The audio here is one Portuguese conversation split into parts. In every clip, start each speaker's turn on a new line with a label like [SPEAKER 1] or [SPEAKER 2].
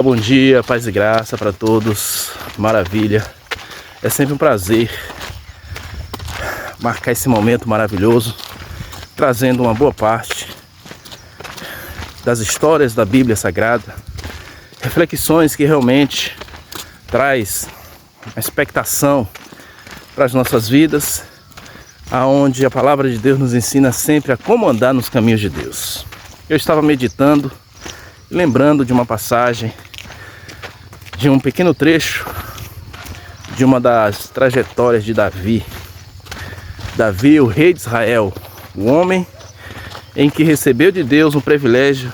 [SPEAKER 1] Bom dia, paz e graça para todos, maravilha. É sempre um prazer marcar esse momento maravilhoso, trazendo uma boa parte das histórias da Bíblia Sagrada, reflexões que realmente traz uma expectação para as nossas vidas, aonde a palavra de Deus nos ensina sempre a como andar nos caminhos de Deus. Eu estava meditando, lembrando de uma passagem, de um pequeno trecho de uma das trajetórias de Davi. Davi, o rei de Israel, o homem em que recebeu de Deus o privilégio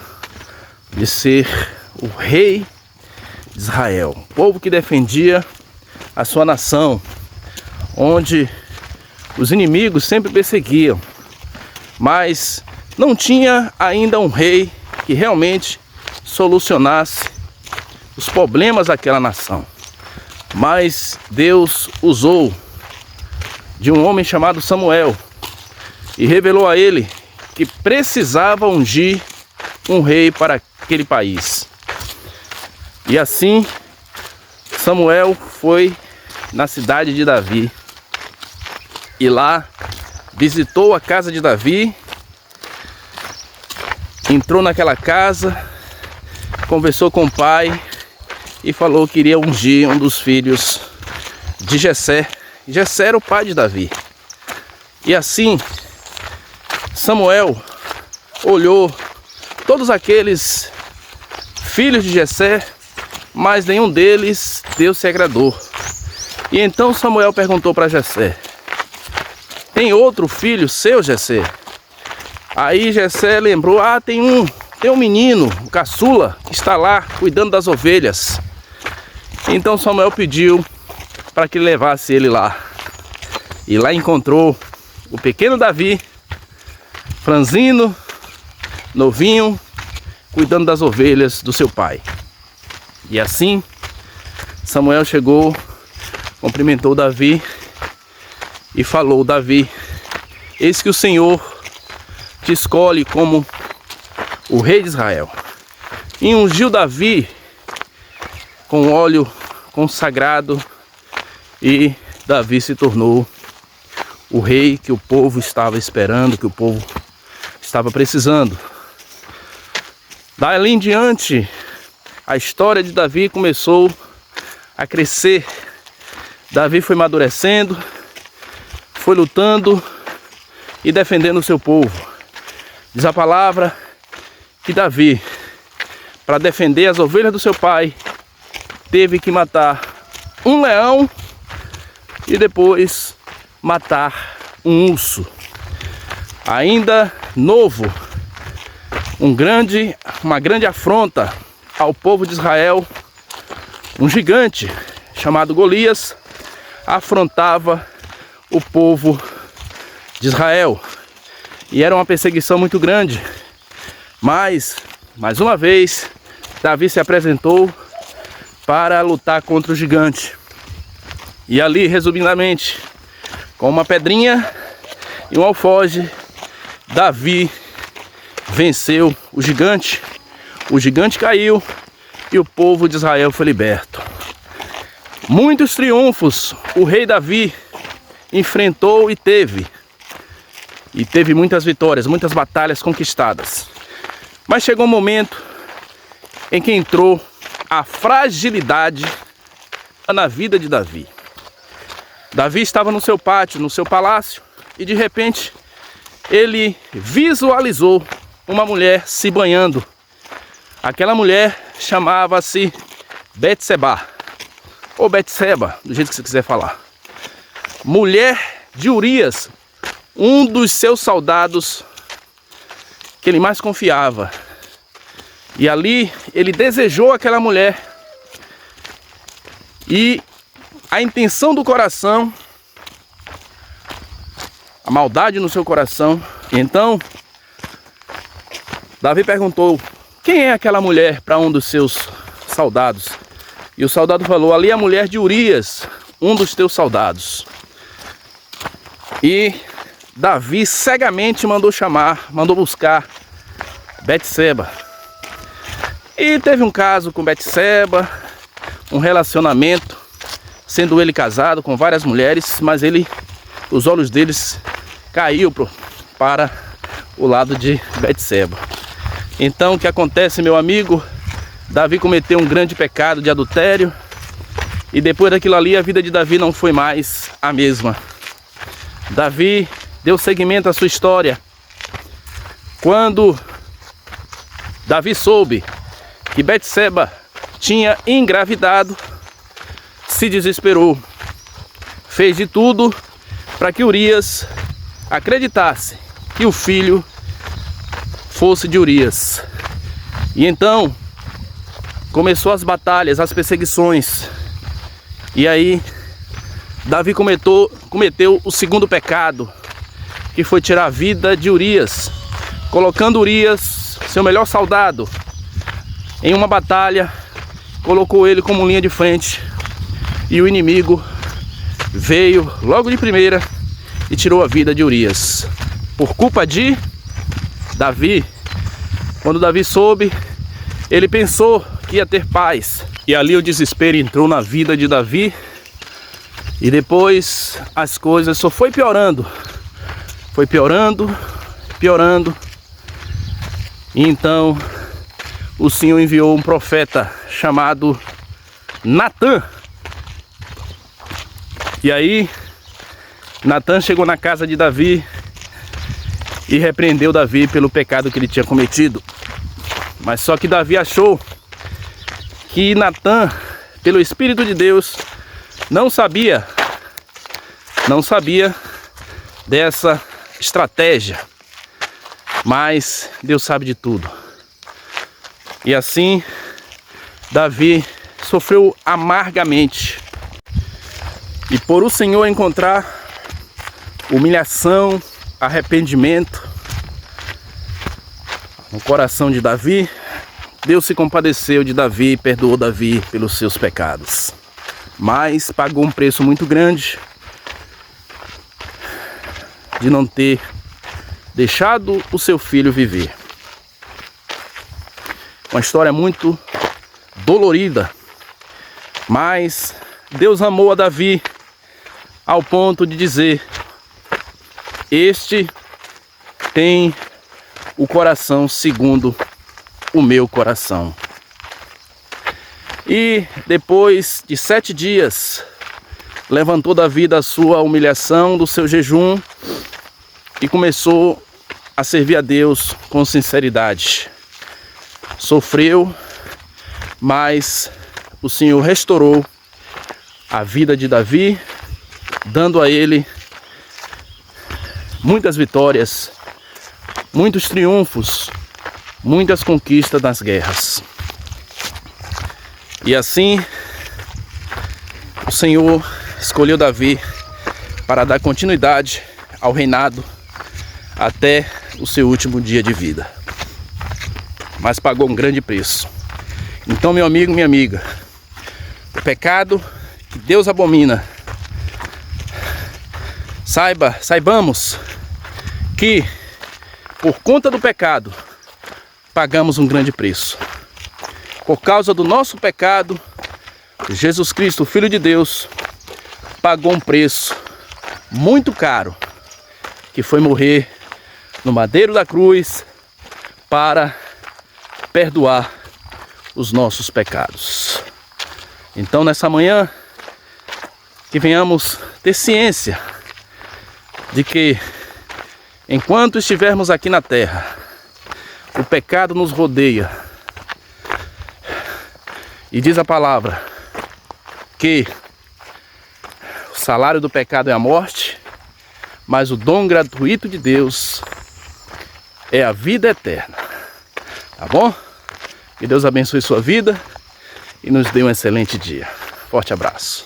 [SPEAKER 1] de ser o rei de Israel, o povo que defendia a sua nação, onde os inimigos sempre perseguiam, mas não tinha ainda um rei que realmente solucionasse os problemas daquela nação. Mas Deus usou de um homem chamado Samuel e revelou a ele que precisava ungir um rei para aquele país. E assim Samuel foi na cidade de Davi e lá visitou a casa de Davi, entrou naquela casa, conversou com o pai e falou que iria ungir um dos filhos de Jessé. Jessé era o pai de Davi. E assim Samuel olhou todos aqueles filhos de Jessé, mas nenhum deles Deus se agradou. E então Samuel perguntou para Jessé: tem outro filho seu, Jessé? Aí Jessé lembrou: tem um menino, o caçula, que está lá cuidando das ovelhas. Então Samuel pediu para que levasse ele lá. E lá encontrou o pequeno Davi, franzino, novinho, cuidando das ovelhas do seu pai. E assim Samuel chegou, cumprimentou Davi e falou: Davi, eis que o Senhor te escolhe como o rei de Israel. E ungiu Davi com óleo consagrado, e Davi se tornou o rei que o povo estava esperando, que o povo estava precisando. Dali em diante, a história de Davi começou a crescer. Davi foi amadurecendo, foi lutando e defendendo o seu povo. Diz a palavra que Davi, para defender as ovelhas do seu pai, teve que matar um leão e depois matar um urso. Ainda novo, uma grande afronta ao povo de Israel, um gigante chamado Golias afrontava o povo de Israel. E era uma perseguição muito grande. Mas, mais uma vez, Davi se apresentou para lutar contra o gigante. E ali, resumidamente, com uma pedrinha e um alforje, Davi venceu o gigante. O gigante caiu e o povo de Israel foi liberto. Muitos triunfos o rei Davi enfrentou e teve muitas vitórias, muitas batalhas conquistadas. Mas chegou um momento em que entrou a fragilidade na vida de Davi. Davi estava no seu pátio, no seu palácio, e de repente ele visualizou uma mulher se banhando. Aquela mulher chamava-se Betseba, ou Betseba, do jeito que você quiser falar. Mulher de Urias, um dos seus soldados que ele mais confiava. E ali ele desejou aquela mulher. E a intenção do coração, a maldade no seu coração. Então Davi perguntou: quem é aquela mulher, para um dos seus soldados? E o soldado falou: ali é a mulher de Urias, um dos teus soldados. E Davi cegamente mandou buscar Betseba. E teve um caso com Betseba, um relacionamento, sendo ele casado com várias mulheres, mas os olhos deles caiu para o lado de Betseba. Então o que acontece, meu amigo? Davi cometeu um grande pecado de adultério, e depois daquilo ali a vida de Davi não foi mais a mesma. Davi deu seguimento à sua história. Quando Davi soube que Betseba tinha engravidado, se desesperou. Fez de tudo para que Urias acreditasse que o filho fosse de Urias. E então começou as batalhas, as perseguições. E aí Davi cometeu o segundo pecado, que foi tirar a vida de Urias, colocando Urias, seu melhor soldado, em uma batalha, colocou ele como linha de frente, e o inimigo veio logo de primeira e tirou a vida de Urias, por culpa de Davi. Quando Davi soube, ele pensou que ia ter paz, e ali o desespero entrou na vida de Davi, e depois as coisas só foi piorando, piorando. E então o Senhor enviou um profeta chamado Natã. E aí Natã chegou na casa de Davi e repreendeu Davi pelo pecado que ele tinha cometido. Mas só que Davi achou que Natã, pelo Espírito de Deus, não sabia dessa estratégia. Mas Deus sabe de tudo. E assim Davi sofreu amargamente. E por o Senhor encontrar humilhação, arrependimento no coração de Davi, Deus se compadeceu de Davi e perdoou Davi pelos seus pecados. Mas pagou um preço muito grande de não ter deixado o seu filho viver. Uma história muito dolorida, mas Deus amou a Davi ao ponto de dizer: este tem o coração segundo o meu coração. E depois de 7 dias, levantou Davi da sua humilhação, do seu jejum, e começou a servir a Deus com sinceridade. Sofreu, mas o Senhor restaurou a vida de Davi, dando a ele muitas vitórias, muitos triunfos, muitas conquistas nas guerras. E assim o Senhor escolheu Davi para dar continuidade ao reinado até o seu último dia de vida. Mas pagou um grande preço. Então, meu amigo, minha amiga, o pecado que Deus abomina, saibamos que por conta do pecado pagamos um grande preço. Por causa do nosso pecado, Jesus Cristo, o Filho de Deus, pagou um preço muito caro, que foi morrer no madeiro da cruz para perdoar os nossos pecados. Então, nessa manhã, que venhamos ter ciência de que enquanto estivermos aqui na terra, o pecado nos rodeia. E diz a palavra que o salário do pecado é a morte, mas o dom gratuito de Deus é a vida eterna. Tá bom? Que Deus abençoe sua vida e nos dê um excelente dia. Forte abraço.